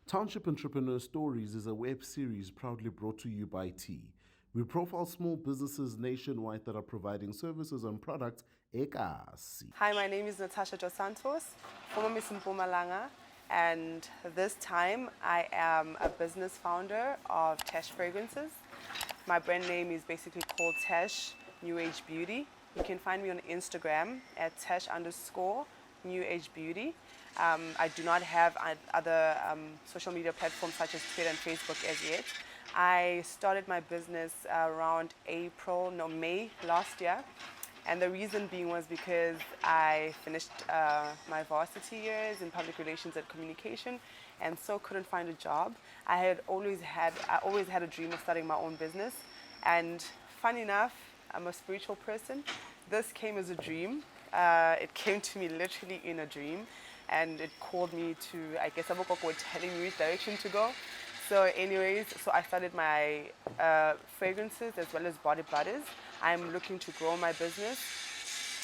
Township Entrepreneurs Stories is a web series proudly brought to you by T. We profile small businesses nationwide that are providing services and products ekasi. Hi, my name is Natasha Santos, former Miss Mpumalanga, and this time I am a business founder of Tash Fragrances. My brand name is basically called Tash Newage Beauty. You can find me on Instagram at Tash_Newage Beauty. I do not have other social media platforms such as Twitter and Facebook as yet. I started my business around May last year. And the reason being was because I finished my varsity years in public relations and communication, and so couldn't find a job. I always had a dream of starting my own business, and fun enough, I'm a spiritual person. This came as a dream. It came to me literally in a dream, and it called me to, I guess, Abokoko were telling me which direction to go. So anyways, so I started my fragrances as well as body butters. I'm looking to grow my business,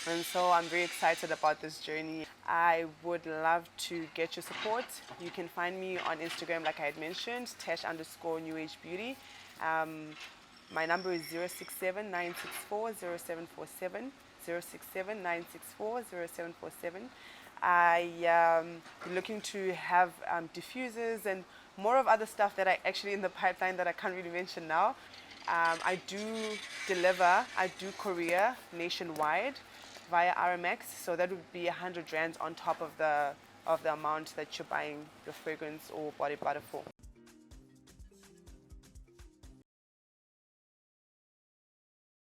and so I'm very excited about this journey. I would love to get your support. You can find me on Instagram, like I had mentioned, Tash_Newage Beauty. My number is 067 964 0747, 067 964 0747. I am looking to have diffusers and more of other stuff that are actually in the pipeline that I can't really mention now. I do courier nationwide via RMX, so that would be 100 rands on top of the amount that you're buying your fragrance or body butter for.